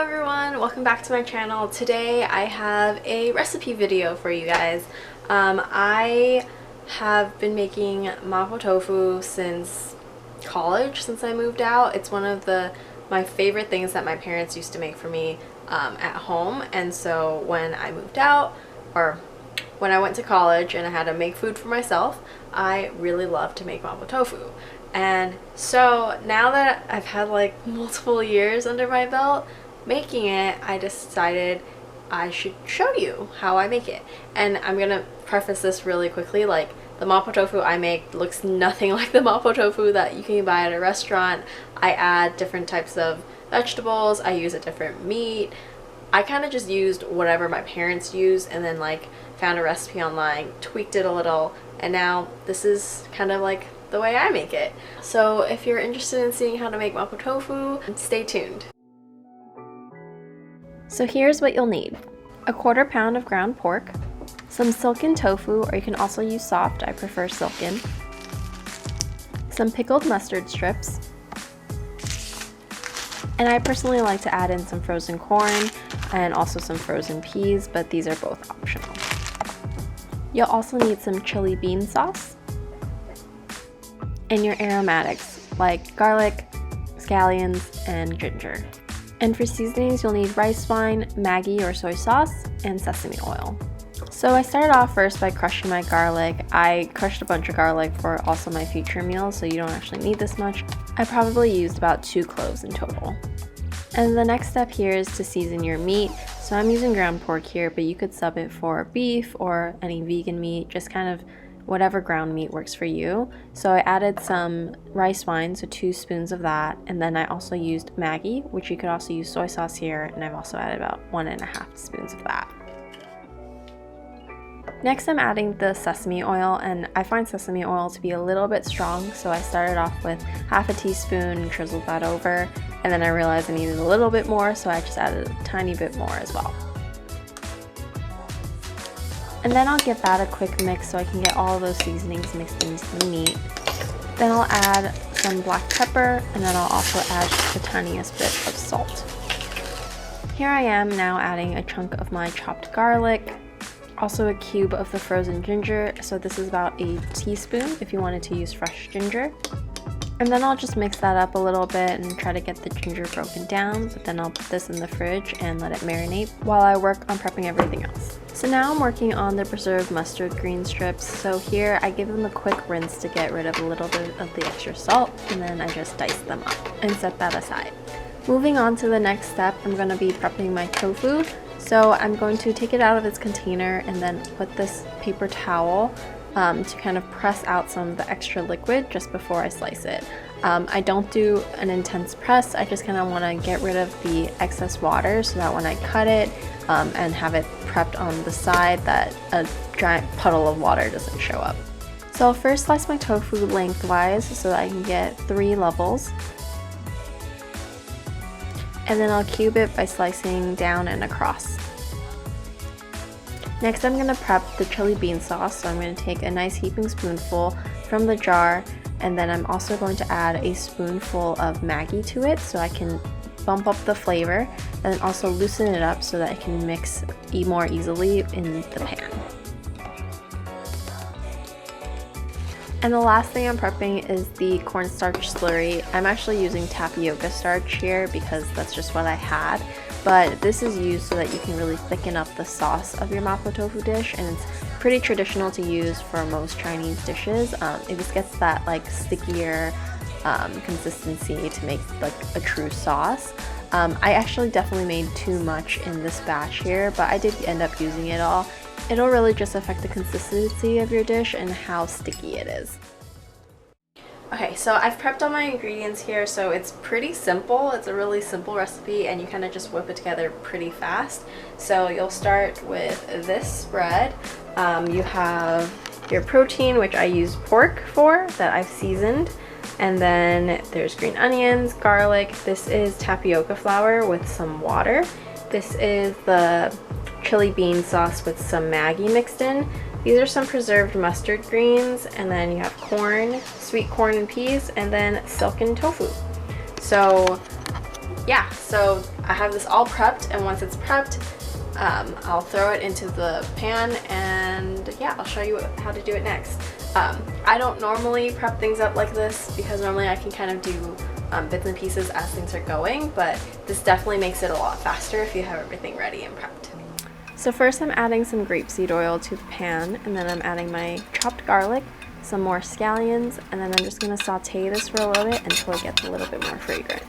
everyone, welcome back to my channel. Today I have a recipe video for you guys. I have been making Mapo tofu since college, since I moved out. It's one of my favorite things that my parents used to make for me at home, and so when I moved out, or when I went to college and I had to make food for myself, I really loved to make Mapo tofu. And so now that I've had like multiple years under my belt making it, I decided I should show you how I make it. And I'm gonna preface this really quickly, like the Mapo tofu I make looks nothing like the Mapo tofu that you can buy at a restaurant. I add different types of vegetables, I use a different meat. I kind of just used whatever my parents use and then like found a recipe online, tweaked it a little, and now this is kind of like the way I make it. So if you're interested in seeing how to make Mapo tofu, stay tuned. So here's what you'll need: a 1/4 pound of ground pork, some silken tofu, or you can also use soft, I prefer silken, some pickled mustard strips, and I personally like to add in some frozen corn and also some frozen peas, but these are both optional. You'll also need some chili bean sauce, and your aromatics like garlic, scallions, and ginger. And for seasonings, you'll need rice wine, Maggi or soy sauce, and sesame oil. So I started off first by crushing my garlic. I crushed a bunch of garlic for also my future meals, so you don't actually need this much. I probably used about 2 cloves in total. And the next step here is to season your meat. So I'm using ground pork here, but you could sub it for beef or any vegan meat, just kind of whatever ground meat works for you. So I added some rice wine, so 2 spoons of that, and then I also used Maggi, which you could also use soy sauce here, and I've also added about 1.5 spoons of that. Next I'm adding the sesame oil, and I find sesame oil to be a little bit strong, so I started off with 1/2 teaspoon and drizzled that over, and then I realized I needed a little bit more, so I just added a tiny bit more as well. And then I'll give that a quick mix so I can get all of those seasonings mixed into the meat. Then I'll add some black pepper, and then I'll also add just the tiniest bit of salt. Here I am now adding a chunk of my chopped garlic, also a cube of the frozen ginger, so this is about a teaspoon if you wanted to use fresh ginger. And then I'll just mix that up a little bit and try to get the ginger broken down, but then I'll put this in the fridge and let it marinate while I work on prepping everything else. So now I'm working on the preserved mustard green strips. So here I give them a quick rinse to get rid of a little bit of the extra salt, and then I just dice them up and set that aside. Moving on to the next step, I'm going to be prepping my tofu. So I'm going to take it out of its container and then put this paper towel to kind of press out some of the extra liquid just before I slice it. I don't do an intense press, I just kind of want to get rid of the excess water so that when I cut it and have it prepped on the side, that a giant puddle of water doesn't show up. So I'll first slice my tofu lengthwise so that I can get 3 levels. And then I'll cube it by slicing down and across. Next I'm going to prep the chili bean sauce, so I'm going to take a nice heaping spoonful from the jar, and then I'm also going to add a spoonful of Maggi to it so I can bump up the flavor, and then also loosen it up so that it can mix more easily in the pan. And the last thing I'm prepping is the cornstarch slurry. I'm actually using tapioca starch here because that's just what I had, but this is used so that you can really thicken up the sauce of your Mapo tofu dish, and it's pretty traditional to use for most Chinese dishes. It just gets that like stickier consistency to make like a true sauce. I actually definitely made too much in this batch here, but I did end up using it all. It'll really just affect the consistency of your dish and how sticky it is. Okay, so I've prepped all my ingredients here, so it's pretty simple. It's a really simple recipe and you kind of just whip it together pretty fast. So you'll start with this spread. You have your protein, which I use pork for, that I've seasoned. And then there's green onions, garlic. This is tapioca flour with some water. This is the chili bean sauce with some Maggi mixed in. These are some preserved mustard greens, and then you have corn, sweet corn and peas, and then silken tofu. So yeah, so I have this all prepped, and once it's prepped, I'll throw it into the pan, and yeah, I'll show you how to do it next. I don't normally prep things up like this because normally I can kind of do bits and pieces as things are going, but this definitely makes it a lot faster if you have everything ready and prepped. So first I'm adding some grapeseed oil to the pan, and then I'm adding my chopped garlic, some more scallions, and then I'm just going to saute this for a little bit until it gets a little bit more fragrant.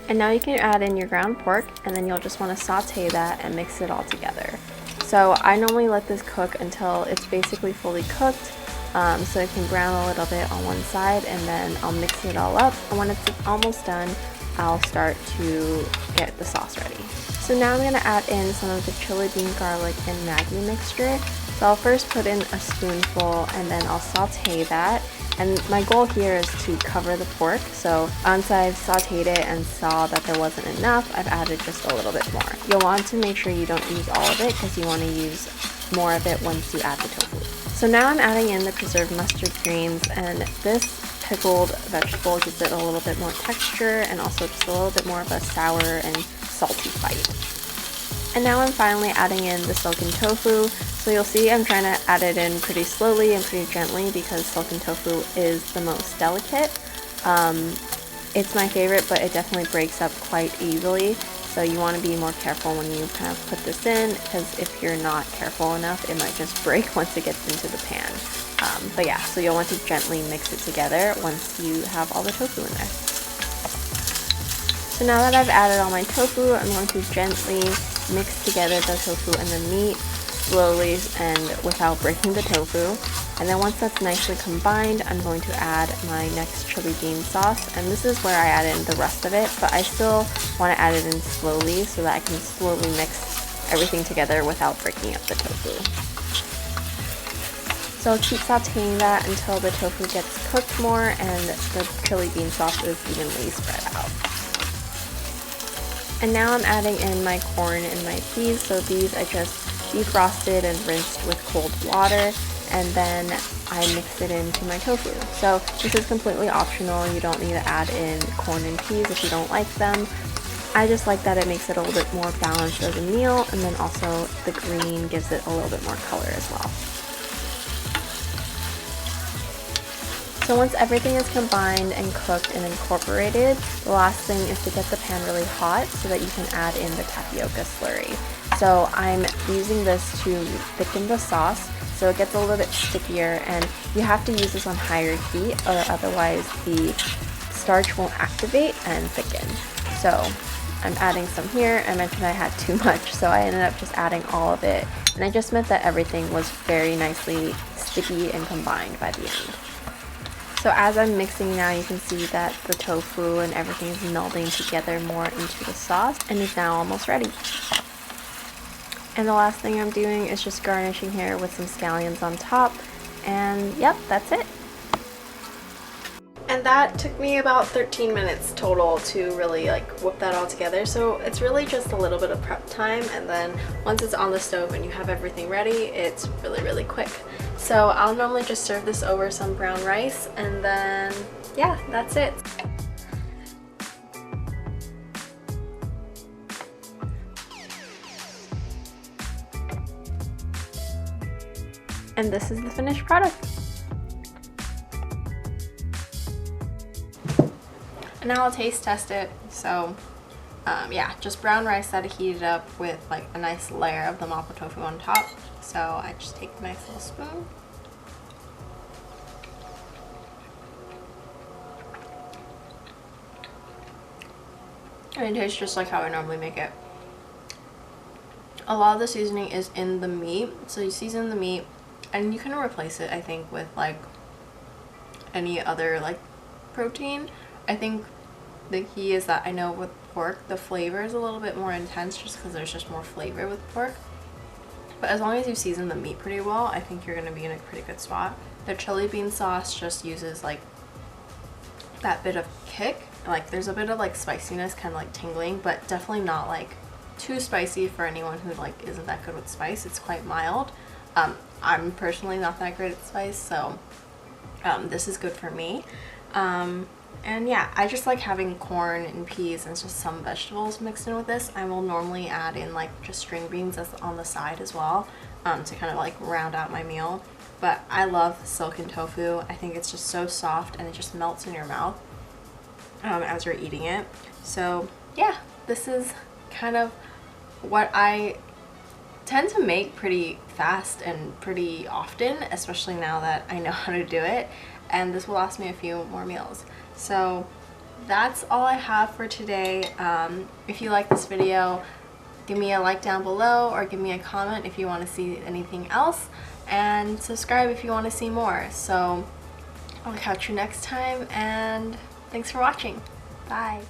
And now you can add in your ground pork, and then you'll just want to saute that and mix it all together. So I normally let this cook until it's basically fully cooked, so it can brown a little bit on one side, and then I'll mix it all up, and when it's almost done, I'll start to get the sauce ready. So now I'm going to add in some of the chili bean, garlic, and Maggi mixture. So I'll first put in a spoonful, and then I'll saute that. And my goal here is to cover the pork. So once I've sauteed it and saw that there wasn't enough, I've added just a little bit more. You'll want to make sure you don't use all of it because you want to use more of it once you add the tofu. So now I'm adding in the preserved mustard greens, and this pickled vegetable gives it a little bit more texture and also just a little bit more of a sour and salty bite. And now I'm finally adding in the silken tofu. So you'll see I'm trying to add it in pretty slowly and pretty gently because silken tofu is the most delicate. It's my favorite, but it definitely breaks up quite easily. So you want to be more careful when you kind of put this in, because if you're not careful enough, it might just break once it gets into the pan. But yeah, so you'll want to gently mix it together once you have all the tofu in there. So now that I've added all my tofu, I'm going to gently mix together the tofu and the meat slowly and without breaking the tofu. And then once that's nicely combined, I'm going to add my next chili bean sauce, and this is where I add in the rest of it, but I still want to add it in slowly so that I can slowly mix everything together without breaking up the tofu. So I'll keep sauteing that until the tofu gets cooked more and the chili bean sauce is evenly spread out. And now I'm adding in my corn and my peas. So these I just defrosted and rinsed with cold water, and then I mix it into my tofu. So this is completely optional. You don't need to add in corn and peas if you don't like them. I just like that it makes it a little bit more balanced as a meal, and then also the green gives it a little bit more color as well. So once everything is combined and cooked and incorporated, the last thing is to get the pan really hot so that you can add in the tapioca slurry. So I'm using this to thicken the sauce so it gets a little bit stickier, and you have to use this on higher heat or otherwise the starch won't activate and thicken. So I'm adding some here. I mentioned I had too much, so I ended up just adding all of it, and I just meant that everything was very nicely sticky and combined by the end. So as I'm mixing now, you can see that the tofu and everything is melding together more into the sauce and is now almost ready. And the last thing I'm doing is just garnishing here with some scallions on top, and yep, that's it. And that took me about 13 minutes total to really whip that all together. So it's really just a little bit of prep time, and then once it's on the stove and you have everything ready, it's really, really quick. So I'll normally just serve this over some brown rice, and then yeah, that's it. And this is the finished product. And now I'll taste test it. So yeah, just brown rice that I heated up with a nice layer of the Mapo tofu on top. So I just take a nice little spoon. And it tastes just like how I normally make it. A lot of the seasoning is in the meat, so you season the meat, and you can replace it, I think, with any other protein. I think the key is that I know with pork, the flavor is a little bit more intense just because there's just more flavor with pork. But as long as you season the meat pretty well, I think you're going to be in a pretty good spot. The chili bean sauce just uses that bit of kick. There's a bit of spiciness, kind of tingling, but definitely not too spicy for anyone who isn't that good with spice. It's quite mild. I'm personally not that great at spice, so this is good for me. And yeah, I just like having corn and peas and just some vegetables mixed in with this. I will normally add in like just string beans that's on the side as well, to kind of like round out my meal. But I love silken tofu. I think it's just so soft and it just melts in your mouth as you're eating it. So yeah, this is kind of what I tend to make pretty fast and pretty often, especially now that I know how to do it, and this will last me a few more meals. So that's all I have for today. If you like this video, give me a like down below or give me a comment if you want to see anything else, and subscribe if you want to see more. So I'll catch you next time, and thanks for watching. Bye.